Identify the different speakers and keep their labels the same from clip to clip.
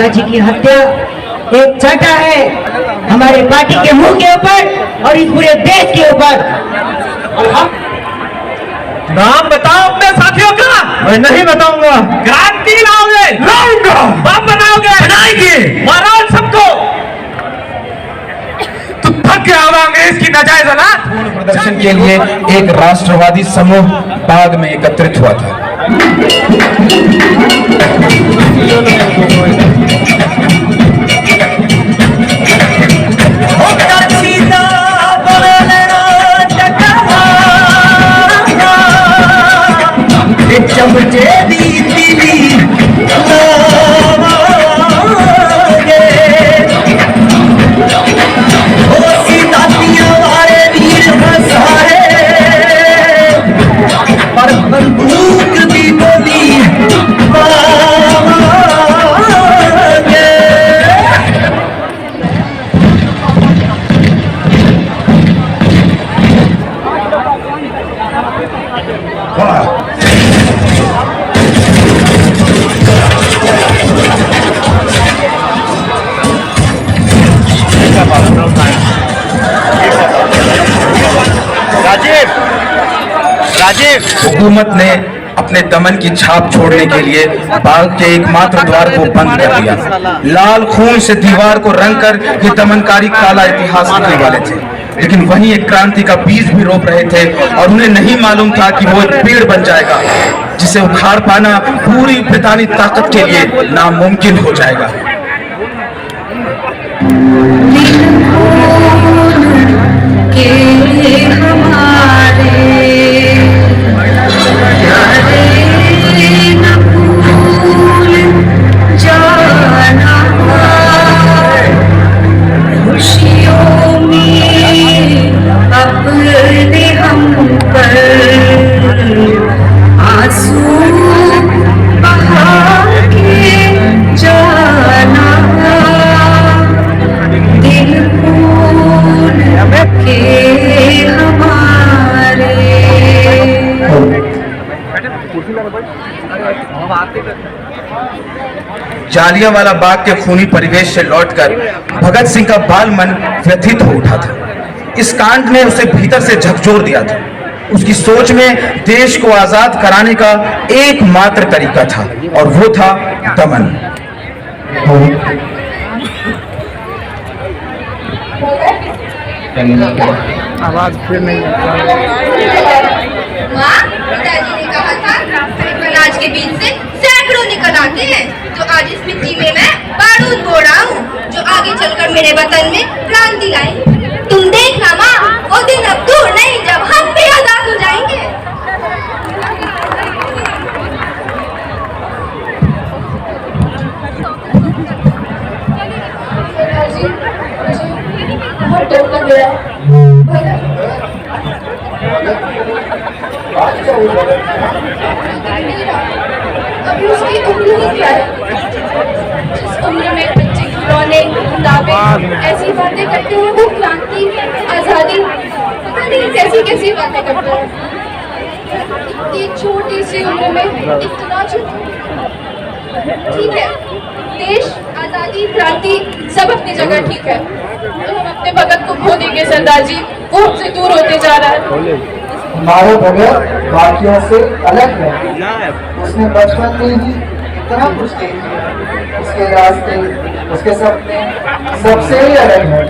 Speaker 1: लाला जी की हत्या एक छटा है हमारे पार्टी के मुंह के ऊपर और इस पूरे देश के ऊपर।
Speaker 2: नाम बताओ अपने साथियों का।
Speaker 3: मैं नहीं बताऊंगा।
Speaker 2: क्रांति लाओगे?
Speaker 3: लाऊंगा।
Speaker 2: बम बनाओगे?
Speaker 3: बनाएंगे।
Speaker 2: मारो सबको।
Speaker 3: तो थक गया होगा इसकी नाजायज हालात।
Speaker 4: पूर्ण प्रदर्शन के लिए एक राष्ट्रवादी समूह बाग में एकत्रित हुआ था। हुकूमत ने अपने दमन की छाप छोड़ने के लिए बाग के एकमात्र द्वार को बंद कर दिया। लाल खून से दीवार को रंग कर ये दमनकारी काला इतिहास लिखने वाले थे, लेकिन वहीं एक क्रांति का बीज भी रोप रहे थे और उन्हें नहीं मालूम था कि वो एक पेड़ बन जाएगा जिसे उखाड़ पाना पूरी ब्रितानी ताकत के लिए नामुमकिन हो जाएगा। जालियांवाला बाग के खूनी परिवेश से लौटकर भगत सिंह का बाल मन व्यथित हो उठा था। इस कांड ने उसे भीतर से झकझोर दिया था। उसकी सोच में देश को आजाद कराने का एकमात्र तरीका था और वो था दमन।
Speaker 3: आवाज फिर नहीं।
Speaker 5: पिताजी ने कहा था अनाज के बीच से सैकड़ों निकल आते हैं, तो आज इस मिट्टी में मैं बारूद बो रहा हूँ जो आगे चलकर मेरे वतन में क्रांति लाएंगे। तुम देखना माँ, वो दिन अब दूर नहीं जब हम भी आजाद हो जाएंगे। बहुत डर लग गया। अभी उसकी उम्र ही क्या है? जिस उम्र में बच्चे खिलौने, किताबें ऐसी बातें करते हैं, वो क्रांति, आजादी, पता नहीं कैसी कैसी बातें करते हैं। इतनी छोटी सी उम्र में इतना ठीक है, देश, आजादी, क्रांति सब अपनी जगह ठीक है, तो हम अपने भगत को खो देंगे सरदार जी। वो हमसे दूर होते जा रहा है।
Speaker 6: हमारे भगत बाकियों से अलग है। उसने बचपन में ही इतना कुछ देख लिया। उसके रास्ते, उसके सपने सबसे ही अलग है।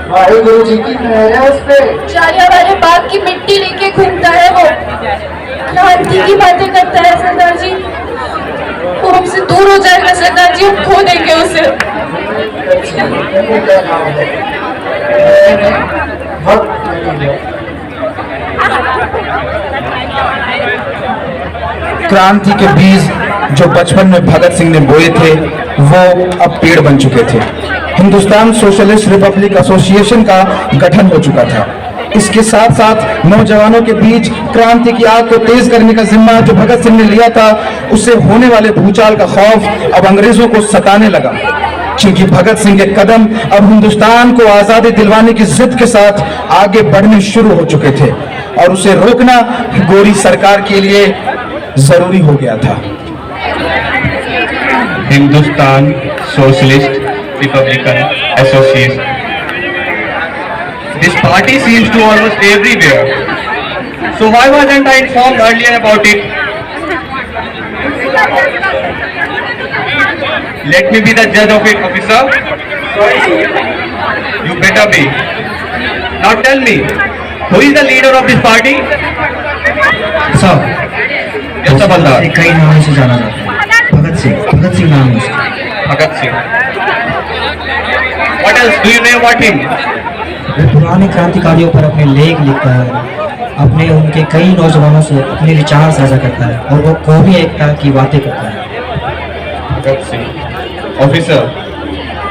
Speaker 6: हमारे गुरु जी की मेहर है उस पे।
Speaker 5: जालियांवाले बाग की मिट्टी लेके घूमता है वो, क्रांति की बातें करता है सरदार जी। वो हमसे दूर हो जाएगा सरदार जी, हम खो देंगे उसे।
Speaker 4: क्रांति के बीज जो बचपन में भगत सिंह ने बोए थे वो अब पेड़ बन चुके थे। हिंदुस्तान सोशलिस्ट रिपब्लिक एसोसिएशन का गठन हो चुका था। इसके साथ साथ नौजवानों के बीच क्रांति की आग को तेज करने का जिम्मा जो भगत सिंह ने लिया था, उससे होने वाले भूचाल का खौफ अब अंग्रेजों को सताने लगा, क्योंकि भगत सिंह के कदम अब हिंदुस्तान को आजादी दिलवाने की जिद के साथ आगे बढ़ने शुरू हो चुके थे और उसे रोकना गोरी सरकार के लिए जरूरी हो गया था।
Speaker 7: Hindustan
Speaker 2: Socialist Republican Association. This party seems to almost everywhere. So why wasn't I informed earlier about it? Let me be the judge of it, officer. You better be. Now tell me, who is the leader of this party?
Speaker 1: Sir
Speaker 2: Yes, Sabaldar.
Speaker 1: कई नामों से जाना जाता है। भगत सिंह नाम है उसका।
Speaker 2: Bhagat Singh. What else? Do you know about him?
Speaker 1: वो पुराने क्रांतिकारियों पर अपने लेख लिखता है, अपने उनके कई नौजवानों से अपने विचार साझा करता है और वो कौमी एकता की बातें करता है।
Speaker 2: Bhagat Singh. Officer,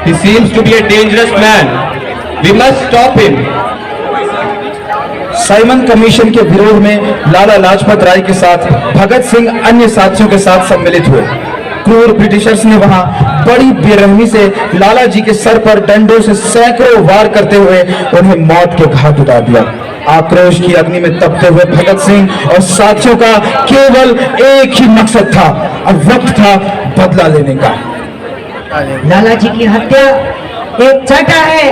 Speaker 2: he seems to be a dangerous man. We must stop him.
Speaker 4: Simon commission के विरोध में लाला लाजपत राय के साथ भगत सिंह अन्य साथियों के साथ सम्मिलित हुए। क्रूर ब्रिटिशर्स ने वहां बड़ी बेरहमी से लाला जी के सर पर डंडों से सैकड़ों वार करते हुए उन्हें मौत के घाट उतार दिया। आक्रोश की अग्नि में तपते हुए भगत सिंह और साथियों का केवल एक ही मकसद था और वक्त था बदला लेने का।
Speaker 1: लाला जी की हत्या एक छटा है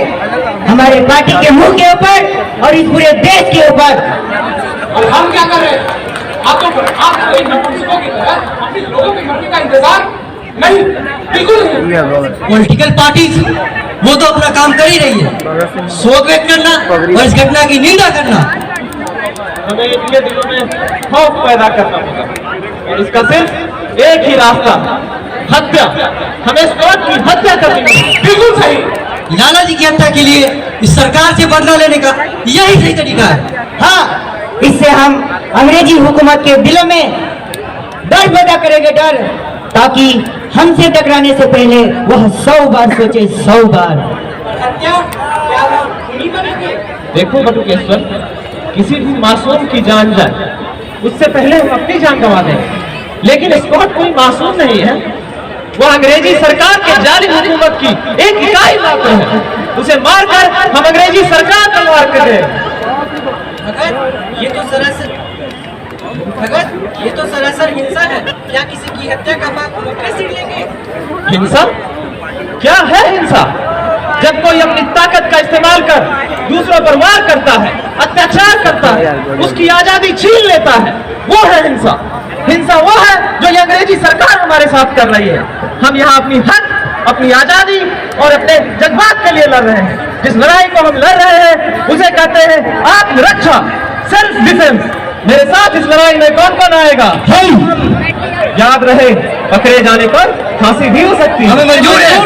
Speaker 1: हमारे पार्टी के मुंह के ऊपर और इस पूरे देश के ऊपर।
Speaker 3: और हम क्या कर रहे हैं? आप नपुंसकों की तरह अपने लोगों की मरने का इंतजार नहीं, बिल्कुल नहीं।
Speaker 1: पॉलिटिकल पार्टीज वो तो अपना काम कर ही रही है, शोक व्यक्त करना और इस घटना की निंदा करना।
Speaker 2: हमें इनके दिलों में खौफ पैदा करना होगा और इसका सिर्फ एक ही रास्ता, हत्या। हमें स्कॉट की हत्या करनी होगी।
Speaker 3: बिल्कुल सही।
Speaker 1: लाला जी की हत्या के लिए इस सरकार से बदला लेने का यही सही तरीका है। हाँ, इससे हम अंग्रेजी हुकूमत के दिलों में डर पैदा करेंगे, डर, ताकि हमसे टकराने से पहले वह 100 बार सोचे, 100 बार।
Speaker 2: देखो बटुकेश्वर, किसी भी मासूम की जान जाए उससे पहले हम अपनी जान गंवा देंगे, लेकिन स्कॉट कोई मासूम नहीं है। वो अंग्रेजी सरकार के जालिम हुकूमत की एक इकाई मात्र है। उसे मारकर हम अंग्रेजी सरकार पर वार कर रहे हैं।
Speaker 1: ये तो सरासर हिंसा है। क्या किसी की हत्या का पाप कैसे लेंगे?
Speaker 2: हिंसा? क्या है हिंसा? जब कोई अपनी ताकत का इस्तेमाल कर दूसरों पर वार करता है, अत्याचार करता है, उसकी आजादी छीन लेता है, वो है हिंसा। हिंसा वो है जो ये अंग्रेजी सरकार हमारे साथ कर रही है। हम यहाँ अपनी हक, अपनी आजादी और अपने जज्बात के लिए लड़ रहे हैं। जिस लड़ाई को हम लड़ रहे हैं उसे कहते हैं आत्मरक्षा, सेल्फ डिफेंस। मेरे साथ इस लड़ाई में कौन कौन आएगा? याद रहे, पकड़े जाने पर फांसी भी हो सकती है।
Speaker 1: हमें मंजूर है।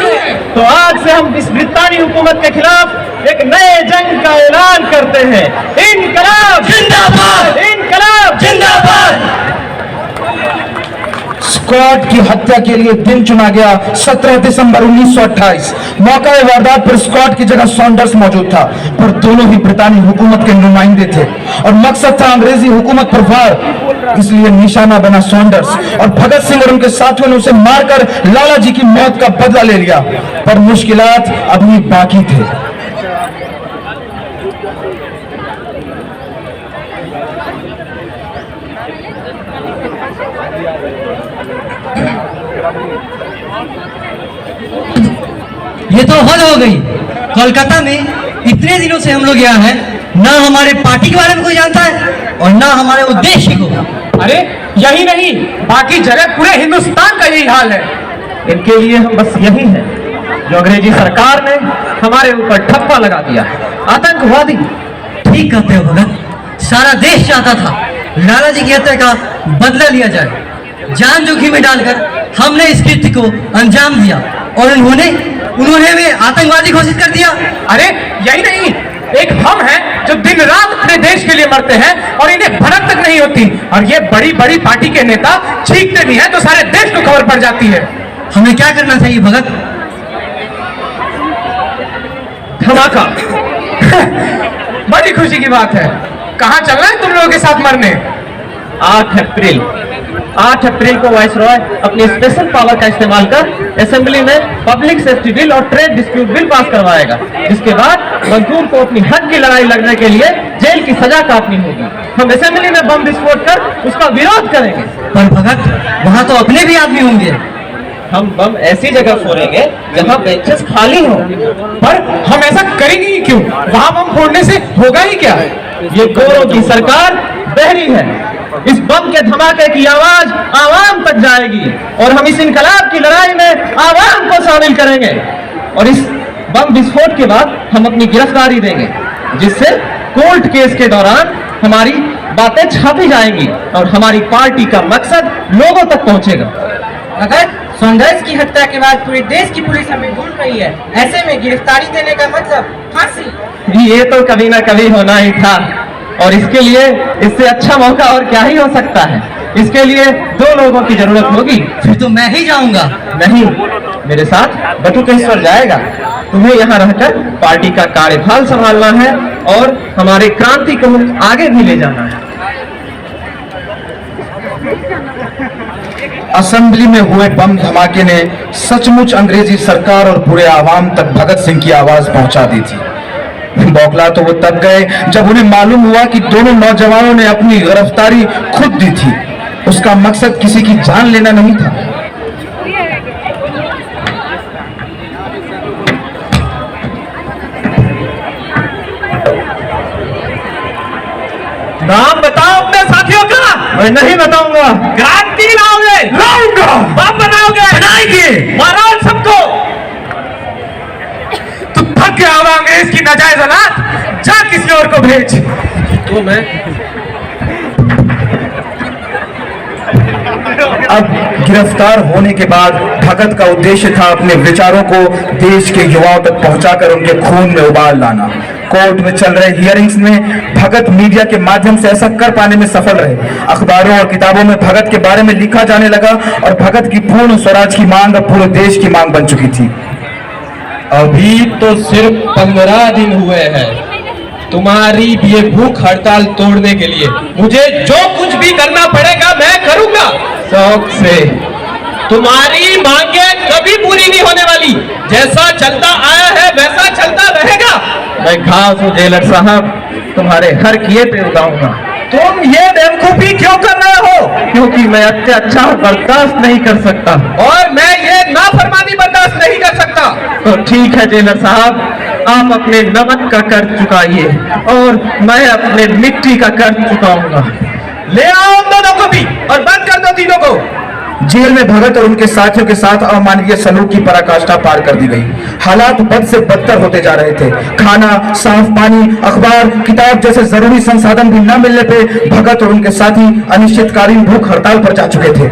Speaker 2: तो आज से हम इस ब्रितानी हुकूमत के खिलाफ एक नए जंग का ऐलान करते हैं। इनकलाब
Speaker 1: जिंदाबाद!
Speaker 2: इनकलाब
Speaker 1: जिंदाबाद!
Speaker 4: स्कॉट की हत्या के लिए दिन चुना गया 17 दिसंबर 1928। मौका वारदात पर स्कॉट की जगह सॉन्डर्स मौजूद था, पर दोनों ही ब्रितानी हुकूमत के नुमाइंदे थे और मकसद था अंग्रेजी हुकूमत पर वार। इसलिए निशाना बना सॉन्डर्स और भगत सिंह और उनके साथियों ने उसे मारकर लाला जी की मौत का बदला ले लिया। पर मुश्किलात अभी बाकी थे।
Speaker 1: ये तो हद हो गई। कोलकाता में इतने दिनों से हम लोग यहाँ हैं, ना हमारे पार्टी के बारे में कोई जानता है और ना हमारे उद्देश्य को।
Speaker 3: अरे यही नहीं, बाकी जगह पूरे हिंदुस्तान का यही हाल है।
Speaker 2: इनके लिए हम बस यही है जो अंग्रेजी सरकार ने हमारे ऊपर ठप्पा लगा दिया। आतंकवादी।
Speaker 1: ठीक कहते हो भगत, सारा देश चाहता था लाला जी की हत्या का बदला लिया जाए। जान जोखिम में डालकर हमने इस कृत्य को अंजाम दिया और उन्होंने हमें आतंकवादी घोषित कर दिया।
Speaker 3: अरे यही नहीं, एक हम हैं जो दिन रात अपने देश के लिए मरते हैं और इन्हें भनक तक नहीं होती, और ये बड़ी बड़ी पार्टी के नेता चीखते भी हैं तो सारे देश को खबर पड़ जाती है।
Speaker 1: हमें क्या करना चाहिए भगत?
Speaker 2: धमाका।
Speaker 3: बड़ी खुशी की बात है। कहाँ चलना है तुम लोगों के साथ मरने?
Speaker 2: 8 अप्रैल को वाइसरॉय अपनी स्पेशल पावर का इस्तेमाल कर असेंबली में पब्लिक सेफ्टी बिल और ट्रेड डिस्प्यूट बिल पास करवाएगा, जिसके बाद मजदूर को अपनी हक की लड़ाई लड़ने के लिए जेल की सजा काटनी होगी। हम असेंबली में बम विस्फोट कर उसका विरोध करेंगे।
Speaker 1: पर भगत, वहाँ तो अपने भी आदमी होंगे।
Speaker 2: हम बम ऐसी जगह फोड़ेंगे जहाँ बेंचेस खाली हों।
Speaker 3: पर हम ऐसा करेंगे ही क्यों? वहां बम फोड़ने से होगा ही क्या?
Speaker 2: ये गोरों की सरकार बहरी है। इस बम के धमाके की आवाज आवाम तक जाएगी और हम इस इनकलाब की लड़ाई में आवाम को शामिल करेंगे। और इस बम विस्फोट के बाद हम अपनी गिरफ्तारी देंगे, जिससे कोर्ट केस के दौरान हमारी बातें छापी जाएंगी और हमारी पार्टी का मकसद लोगों तक पहुंचेगा।
Speaker 1: अगर संघर्ष की हत्या के बाद पूरे देश की पुलिस हमें ढूंढ रही है, ऐसे में गिरफ्तारी देने का मतलब फांसी।
Speaker 2: ये तो कभी ना कभी होना ही था और इसके लिए इससे अच्छा मौका और क्या ही हो सकता है। इसके लिए 2 लोगों की जरूरत होगी।
Speaker 1: फिर तो मैं ही जाऊंगा।
Speaker 2: नहीं, मेरे साथ बटुकेश्वर जाएगा। तुम्हें यहाँ रहकर पार्टी का कार्यभार संभालना है और हमारे क्रांति को आगे भी ले जाना है।
Speaker 4: असेंबली में हुए बम धमाके ने सचमुच अंग्रेजी सरकार और पूरे आवाम तक भगत सिंह की आवाज पहुंचा दी थी। बौखला तो वो तब गए जब उन्हें मालूम हुआ कि दोनों नौजवानों ने अपनी गिरफ्तारी खुद दी थी। उसका मकसद किसी की जान लेना नहीं था।
Speaker 2: नाम बताओ अपने साथियों का। मैं नहीं बताऊंगा। क्रांति लाओगे? लाऊंगा। बम बनाओगे? बनाएंगे। मारो सबको।
Speaker 3: तू थक गया होगा अंग्रेज की नाजायज औलाद, जा किसी और को भेज।
Speaker 2: तो मैं
Speaker 4: अब गिरफ्तार होने के बाद भगत का उद्देश्य था अपने विचारों को देश के युवाओं तक पहुंचाकर उनके खून में उबाल लाना। कोर्ट में चल रहे हियरिंग्स में भगत मीडिया के माध्यम से ऐसा कर पाने में सफल रहे। अखबारों और किताबों में भगत के बारे में लिखा जाने लगा और भगत की पूर्ण स्वराज की मांग अब पूरे देश की मांग बन चुकी थी।
Speaker 7: अभी तो सिर्फ 15 दिन हुए हैं तुम्हारी ये भूख हड़ताल तोड़ने के लिए। मुझे जो कुछ भी करना पड़ेगा मैं करूंगा शौक से। तुम्हारी मांगे कभी पूरी नहीं होने वाली। जैसा चलता आया है वैसा चलता रहेगा।
Speaker 2: मैं घास हूँ जेलर साहब, तुम्हारे हर किए पे उगाऊंगा।
Speaker 3: तुम ये बेवकूफी क्यों कर रहे हो?
Speaker 2: क्योंकि मैं अत्याचार बर्दाश्त नहीं कर सकता।
Speaker 3: और मैं ये नाफरमानी बर्दाश्त नहीं कर सकता।
Speaker 2: तो ठीक है जेलर साहब, आप अपने नमक का कर्ज चुकाइए और मैं अपने मिट्टी का कर्ज चुकाऊंगा।
Speaker 3: ले आओ उन दोनों को भी और बंद कर दो तीनों को।
Speaker 4: जेल में भगत और उनके साथियों के साथ अमानवीय सलूक की पराकाष्ठा पार कर दी गई। हालात बद से बदतर होते जा रहे थे। खाना, साफ पानी, अखबार, किताब जैसे जरूरी संसाधन भी न मिलने पे भगत और उनके साथी अनिश्चितकालीन भूख हड़ताल पर जा चुके थे।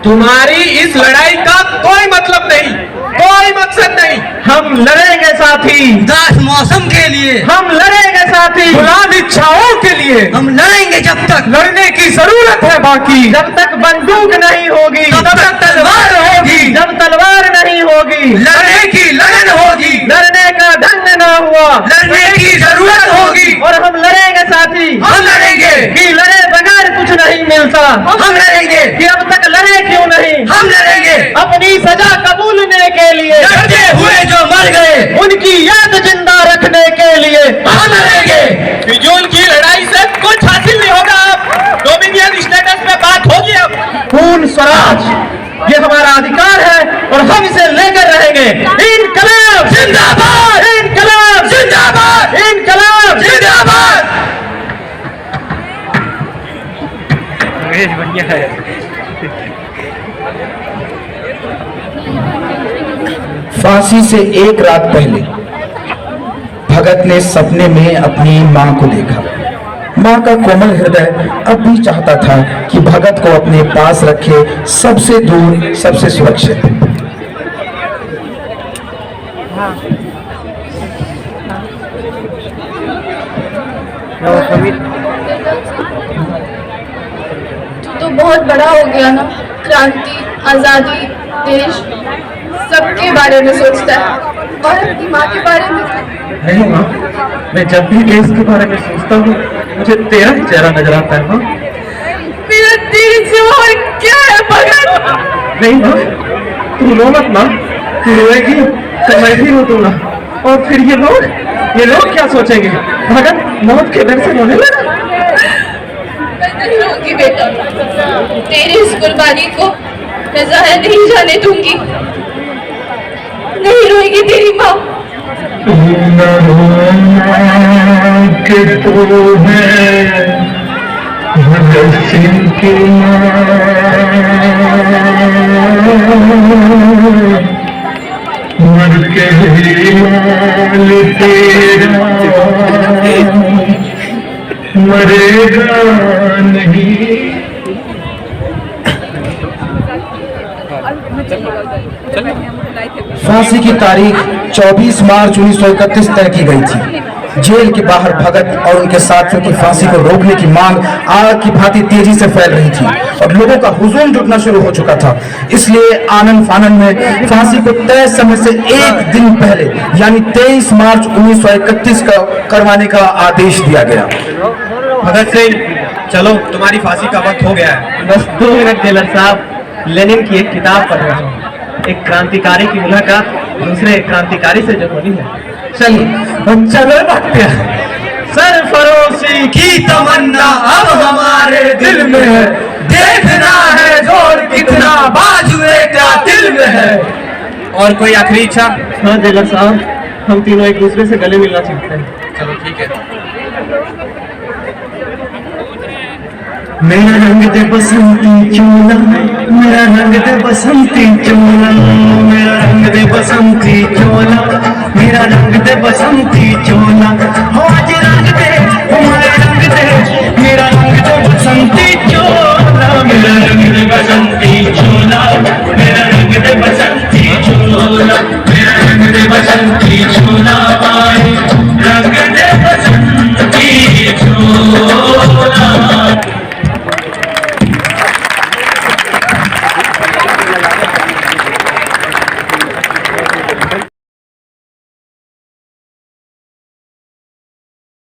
Speaker 3: तुम्हारी इस लड़ाई का कोई मतलब नहीं, कोई मकसद नहीं।
Speaker 2: हम लड़ेंगे साथी,
Speaker 1: उदास मौसम के लिए।
Speaker 2: हम लड़ेंगे साथी,
Speaker 3: गुलाम इच्छाओं के लिए।
Speaker 1: हम लड़ेंगे जब तक
Speaker 3: लड़ने की जरूरत है बाकी।
Speaker 2: जब तक बंदूक नहीं होगी
Speaker 1: तब तक तलवार होगी।
Speaker 2: जब तलवार नहीं होगी
Speaker 1: लड़ने की लगन होगी।
Speaker 2: लड़ने का ढंग ना हुआ
Speaker 1: लड़ने की जरूरत होगी।
Speaker 2: और हम लड़ेंगे साथी।
Speaker 1: हम लड़ेंगे
Speaker 2: कि लड़े बगैर कुछ नहीं मिलता।
Speaker 1: हम लड़ेंगे
Speaker 2: कि अब तक लड़े क्यों नहीं।
Speaker 1: हम लड़ेंगे
Speaker 2: अपनी सजा कबूलने के लिए।
Speaker 1: लड़ते हुए जो मर गए
Speaker 2: उनकी याद जिंदा रखने के लिए।
Speaker 1: हम लड़ेंगे।
Speaker 3: फिजूल की लड़ाई से कुछ हासिल नहीं होगा। अब डोमिनियन स्टेटस पे बात होगी। अब
Speaker 2: पूर्ण स्वराज ये हमारा अधिकार है और हम इसे लेकर रहेंगे। इनकलाब
Speaker 1: जिंदाबाद।
Speaker 2: इनकलाब
Speaker 1: जिंदाबाद।
Speaker 2: इनकलाब
Speaker 1: जिंदाबाद।
Speaker 4: फांसी से एक रात पहले भगत ने सपने में अपनी मां को देखा। मां का कोमल हृदय अब भी चाहता था कि भगत को अपने पास रखे, सबसे दूर, सबसे सुरक्षित।
Speaker 5: तू तो बहुत बड़ा हो गया ना। क्रांति, आजादी, देश सबके बारे में सोचता है और अपनी माँ के बारे में।
Speaker 2: नहीं माँ, मैं जब भी देश के बारे में सोचता हूँ मुझे तेरा ही चेहरा नजर आता है। माँ
Speaker 5: मेरा तेरे से और क्या है भगत?
Speaker 2: नहीं माँ, तू रो मत माँ। तू रोएगी तो मैं भी रो दूंगा और फिर ये लोग क्या सोचेंगे? भगत मौत के डर से रोने लगा।
Speaker 5: मैं नहीं रोगी बेटा। तेरी इस कुर्बानी को मैं जाया नहीं जाने दूंगी। नहीं रोएगी तेरी माँ।
Speaker 8: के तो है भगत सिंह की मर के लाल तेरा मरेगा नहीं।
Speaker 4: फांसी की तारीख 24 मार्च 1931 तय की गई थी। जेल के बाहर भगत और उनके साथियों की फांसी को रोकने की मांग आग की भांति तेजी से फैल रही थी और लोगों का हुजूम जुटना शुरू हो चुका था। इसलिए आनंद फानंद में फांसी को तय समय से एक दिन पहले यानी 23 मार्च 1931 का करवाने का आदेश दिया गया।
Speaker 7: भगत सिंह, चलो तुम्हारी फांसी का वक्त हो गया है।
Speaker 2: बस 2 मिनट जेलर साहब, लेनिन की एक किताब पढ़ रहा हूँ। एक क्रांतिकारी की मुलाकात दूसरे क्रांतिकारी से जब होनी है। चलिए चलो भागते हैं। सरफरोशी की तमन्ना अब हमारे दिल में है, देखना है जोर कितना बाजुए का दिल में है।
Speaker 7: और कोई आखिरी इच्छा?
Speaker 2: हाँ जेलर साहब, हम तीनों एक दूसरे से गले मिलना चाहते हैं।
Speaker 7: चलो ठीक है।
Speaker 8: मेरा रंग दे बसंती चोला, मेरा रंग दे बसंती चोला, मेरा रंग दे बसंती चोला, मेरा रंग दे बसंती चोला। हो आज रंग दे, हमारे रंग दे, मेरा रंग दे बसंती चोला।